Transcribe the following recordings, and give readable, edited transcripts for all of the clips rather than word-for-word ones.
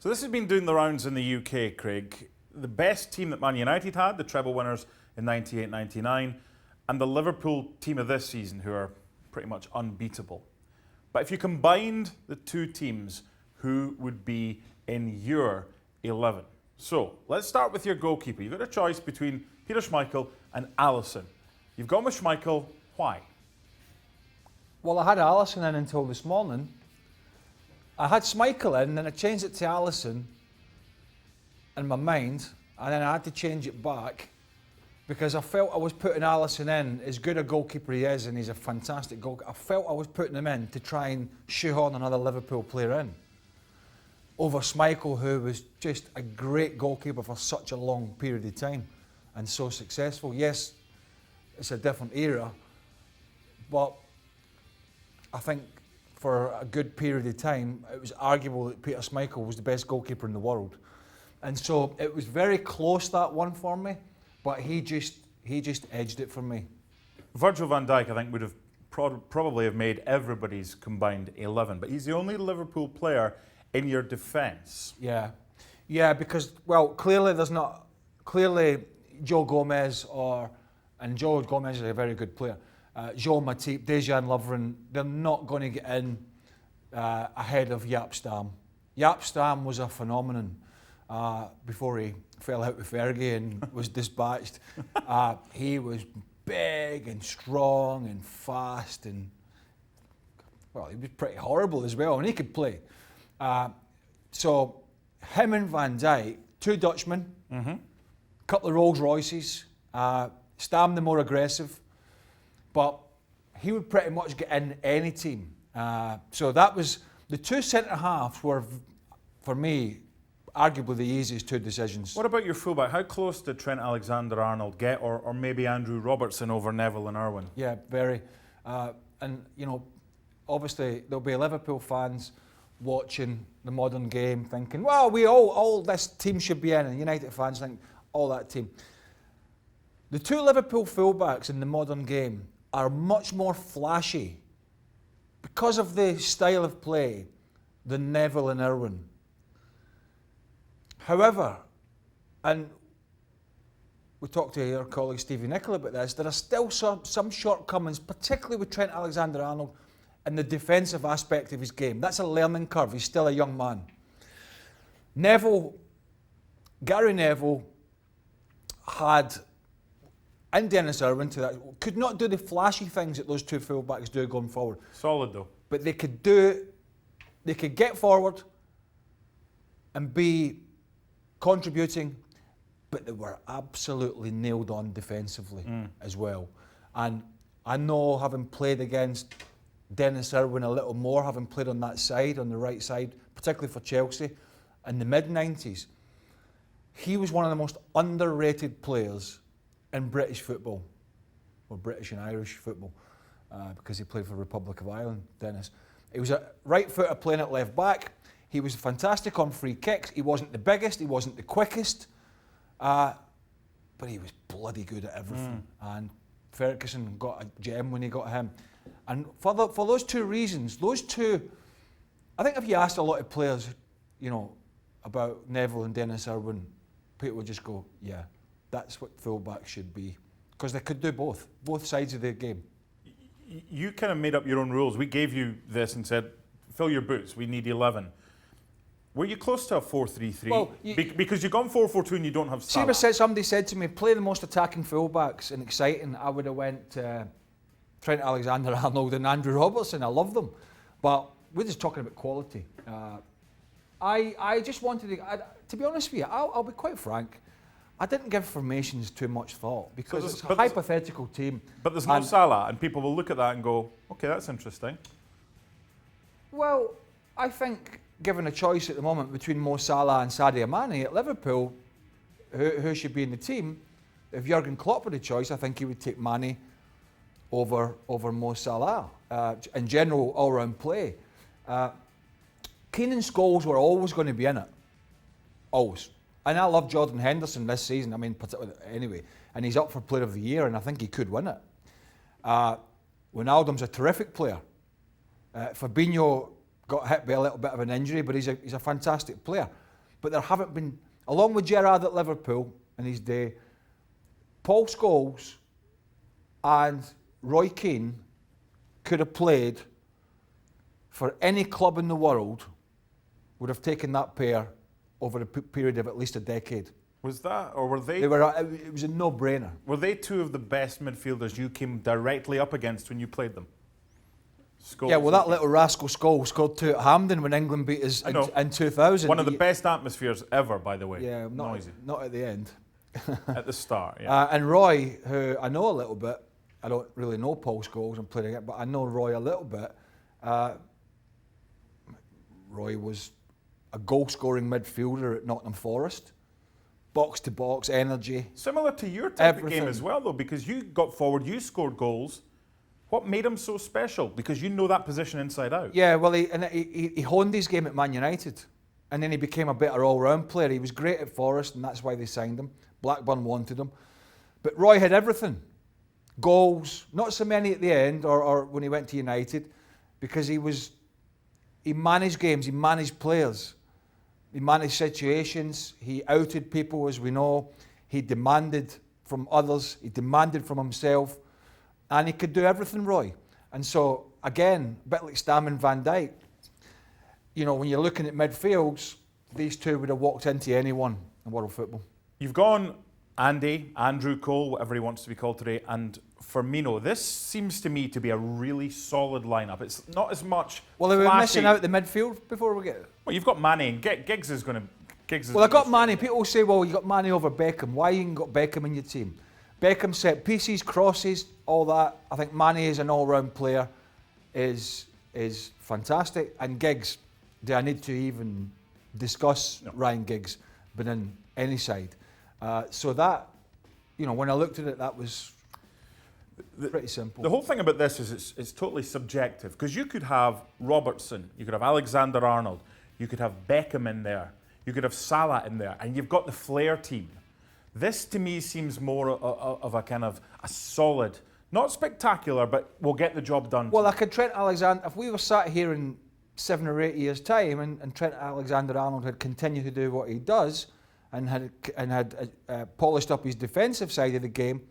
So this has been doing the rounds in the UK, Craig. The best team that Man United had, the treble winners in 98-99, and the Liverpool team of this season, who are pretty much unbeatable. But if you combined the two teams, who would be in your 11? So let's start with your goalkeeper. You've got a choice between Peter Schmeichel and Alisson. You've gone with Schmeichel. Why? Well, I had Alisson in until this morning. I had Schmeichel in, then I changed it to Alisson in my mind, and then I had to change it back because I felt I was putting Alisson in, as good a goalkeeper he is, and he's a fantastic goalkeeper. I felt I was putting him in to try and shoehorn another Liverpool player in over Schmeichel, who was just a great goalkeeper for such a long period of time and so successful. Yes, it's a different era, but I think for a good period of time, it was arguable that Peter Schmeichel was the best goalkeeper in the world. And so it was very close, that one for me, but he just edged it for me. Virgil Van Dyck, I think, would have probably have made everybody's combined 11, but he's the only Liverpool player in your defence. Yeah, because, well, clearly Joe Gomez and Joe Gomez is a very good player. Joe Matip, Dejan Lovren, they're not going to get in ahead of Jaap Stam. Jaap Stam was a phenomenon before he fell out with Fergie and was dispatched. He was big and strong and fast and, well, he was pretty horrible as well, and he could play. So him and Van Dijk, two Dutchmen, couple of Rolls Royces, Stam the more aggressive, but he would pretty much get in any team. So that was, the two centre-halves were, for me, arguably the easiest two decisions. What about your fullback? How close did Trent Alexander-Arnold get, or maybe Andrew Robertson over Neville and Irwin? Yeah, very. And, you know, obviously there'll be Liverpool fans watching the modern game thinking, well, we all this team should be in, and United fans think, all that team. The two Liverpool fullbacks in the modern game are much more flashy because of the style of play than Neville and Irwin. However, and we talked to your colleague Stevie Nichol about this, there are still some shortcomings, particularly with Trent Alexander-Arnold in the defensive aspect of his game. That's a learning curve. He's still a young man. Gary Neville had, and Denis Irwin to that, could not do the flashy things that those two fullbacks do going forward. Solid though. But they could get forward and be contributing, but they were absolutely nailed on defensively as well. And I know, having played against Denis Irwin a little more, having played on that side, on the right side, particularly for Chelsea, in the mid-90s, he was one of the most underrated players in British football, or British and Irish football, because he played for the Republic of Ireland, Denis. He was a right footer playing at left back. He was fantastic on free kicks. He wasn't the biggest, he wasn't the quickest, but he was bloody good at everything. And Ferguson got a gem when he got him. And for those two reasons, I think if you asked a lot of players, you know, about Neville and Denis Irwin, people would just go, yeah, that's what fullbacks should be, because they could do both sides of the game. You kind of made up your own rules. We gave you this and said, fill your boots, we need 11. Were you close to a 4-3-3? Well, because you've gone 4-4-2 and you don't have Salah. Somebody said to me, play the most attacking fullbacks and exciting. I would have went Trent Alexander-Arnold and Andrew Robertson. I love them. But we're just talking about quality. I just wanted to be honest with you, I'll be quite frank, I didn't give formations too much thought because it's a hypothetical team. But there's no Salah, and people will look at that and go, okay, that's interesting. Well, I think given a choice at the moment between Mo Salah and Sadio Mane at Liverpool, who should be in the team, if Jurgen Klopp had a choice, I think he would take Mane over Mo Salah. In general, all-round play. Keane and Scholes were always going to be in it. Always. And I love Jordan Henderson this season, anyway. And he's up for Player of the Year, and I think he could win it. Wijnaldum's a terrific player. Fabinho got hit by a little bit of an injury, but he's a fantastic player. But there haven't been, along with Gerrard at Liverpool in his day, Paul Scholes and Roy Keane could have played for any club in the world, would have taken that pair over a period of at least a decade. Was that, or were they? It was a no-brainer. Were they two of the best midfielders you came directly up against when you played them? Scholes. Yeah, well, that little rascal Scholes scored 2 at Hampden when England beat us in 2000. One of the best atmospheres ever, by the way. Yeah, not at the end. At the start, yeah. And Roy, who I know a little bit, I don't really know Paul Scholes, I'm playing it, but I know Roy a little bit. Roy was a goal-scoring midfielder at Nottingham Forest. Box-to-box, energy. Similar to your type of game as well, though, because you got forward, you scored goals. What made him so special? Because you know that position inside out. Yeah, well, he honed his game at Man United, and then he became a better all-round player. He was great at Forest, and that's why they signed him. Blackburn wanted him. But Roy had everything. Goals, not so many at the end, or when he went to United, because he managed games, he managed players. He managed situations, he outed people, as we know. He demanded from others, he demanded from himself, and he could do everything, Roy. And so, again, a bit like Stam and Van Dyck, you know, when you're looking at midfields, these two would have walked into anyone in world football. You've gone Andrew Cole, whatever he wants to be called today, and Firmino. This seems to me to be a really solid lineup. It's not as much. Well, are we missing out the midfield before we get it? Well, you've got Mane, and Giggs is going to. Well, I got Mane. People say, well, you got Mane over Beckham. Why you ain't got Beckham in your team? Beckham set pieces, crosses, all that. I think Mane is an all-round player, is fantastic. And Giggs, do I need to even discuss Ryan Giggs being in any side? So that, you know, when I looked at it, that was pretty simple. The whole thing about this is it's totally subjective, because you could have Robertson, you could have Alexander-Arnold, you could have Beckham in there, you could have Salah in there, and you've got the Flair team. This to me seems more of a kind of a solid, not spectacular, but we'll get the job done. Well, I could Trent Alexander, if we were sat here in 7 or 8 years' time and Trent Alexander-Arnold had continued to do what he does and had polished up his defensive side of the game,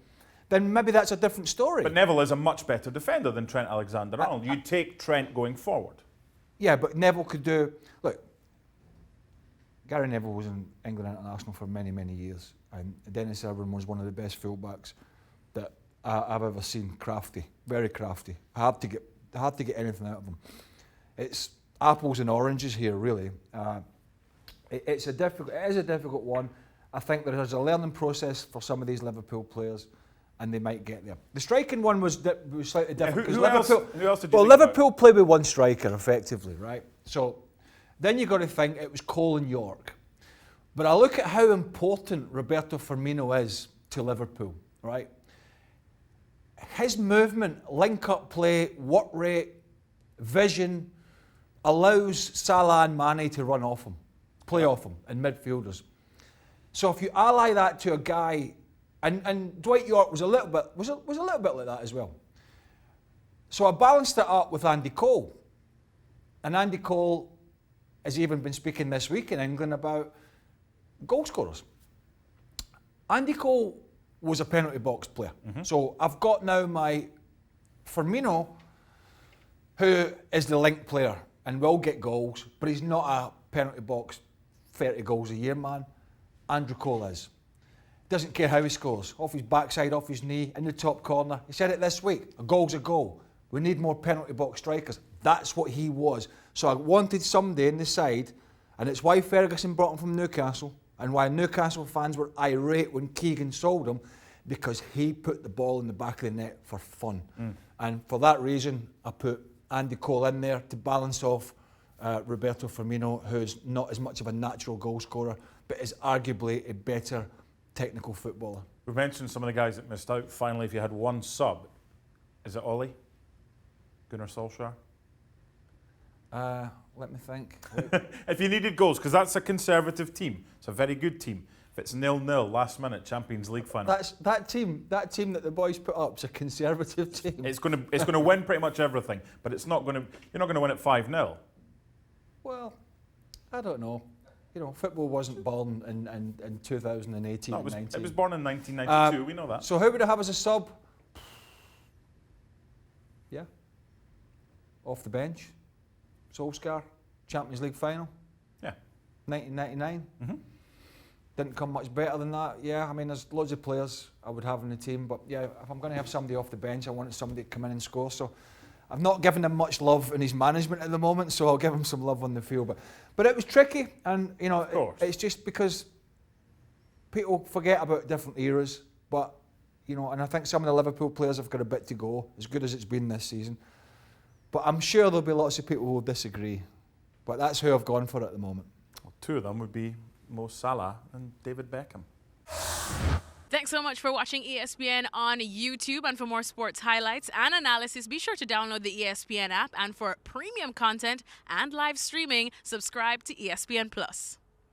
then maybe that's a different story. But Neville is a much better defender than Trent Alexander-Arnold. You take Trent going forward. Yeah, but Neville could do... Look, Gary Neville was in England international for many, many years, and Denis Irwin was one of the best fullbacks that I've ever seen. Crafty, very crafty. Hard to get anything out of him. It's apples and oranges here, really. It is a difficult one. I think there is a learning process for some of these Liverpool players, and they might get there. The striking one was slightly different. Who else did you think Liverpool play with one striker, effectively, right? So then you've got to think it was Cole and Yorke. But I look at how important Roberto Firmino is to Liverpool, right? His movement, link-up play, work rate, vision, allows Salah and Mane to run off him, play off him, and midfielders. So if you ally that to a guy, and Dwight Yorke was a little bit like that as well. So I balanced it up with Andy Cole, and Andy Cole has even been speaking this week in England about goal scorers. Andy Cole was a penalty box player. Mm-hmm. So I've got now my Firmino, who is the link player and will get goals, but he's not a penalty box 30 goals a year man. Andrew Cole is. Doesn't care how he scores. Off his backside, off his knee, in the top corner. He said it this week, a goal's a goal. We need more penalty box strikers. That's what he was. So I wanted somebody in the side, and it's why Ferguson brought him from Newcastle, and why Newcastle fans were irate when Keegan sold him, because he put the ball in the back of the net for fun. And for that reason, I put Andy Cole in there to balance off Roberto Firmino, who's not as much of a natural goal scorer, but is arguably a better technical footballer. We've mentioned some of the guys that missed out. Finally, if you had one sub, is it Ollie? Gunnar Solskjaer? Let me think. If you needed goals, because that's a Conservative team. It's a very good team. If it's 0-0 last minute Champions League final. That team that the boys put up is a Conservative team. It's going to win pretty much everything, but you're not going to win it 5-0. Well, I don't know. you know, football wasn't born in 2018 No, and 19. it was born in 1992, we know that. So who would I have as a sub? Yeah. Off the bench. Solskjaer, Champions League final. Yeah. 1999. Mm-hmm. Didn't come much better than that. Yeah, I mean, there's loads of players I would have in the team, but yeah, if I'm going to have somebody off the bench, I wanted somebody to come in and score. So I've not given him much love in his management at the moment, so I'll give him some love on the field. But it was tricky, and you know, it's just because people forget about different eras. But you know, and I think some of the Liverpool players have got a bit to go, as good as it's been this season. But I'm sure there'll be lots of people who will disagree. But that's who I've gone for at the moment. Well, two of them would be Mo Salah and David Beckham. Thanks so much for watching ESPN on YouTube. And for more sports highlights and analysis, be sure to download the ESPN app. And for premium content and live streaming, subscribe to ESPN Plus.